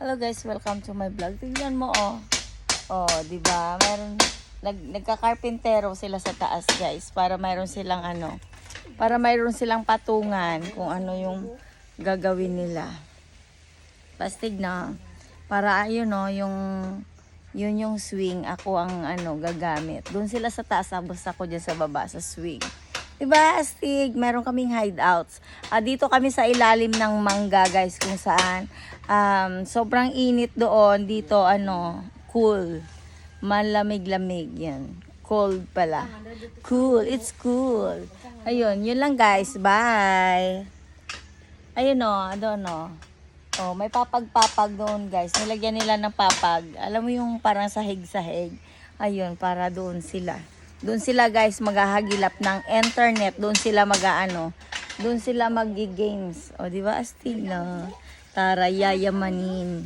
Hello guys, welcome to my vlog. Tingnan mo oh. Oh, 'di ba? Meron nagka-karpentero sila sa taas, guys, para mayroon silang para mayroon silang patungan kung ano yung gagawin nila. Pastig na. Para ayun oh, yun yung swing, ako ang gagamit. Doon sila sa taas, tapos ako diyan sa baba sa swing. Diba, astig? Meron kaming hideouts. Dito kami sa ilalim ng mangga, guys, kung saan sobrang init doon. Dito, cool. Malamig-lamig yan. Cold pala. Cool. It's cool. Ayun, yun lang, guys. Bye. Ayun doon Oh, may papag-papag doon, guys. Nilagyan nila ng papag. Alam mo yung parang sahig-sahig. Ayun, para doon sila. Doon sila, guys, maghahagilap ng internet. Doon sila doon sila magi-games. O, di ba, astig na? Tara, yayamanin.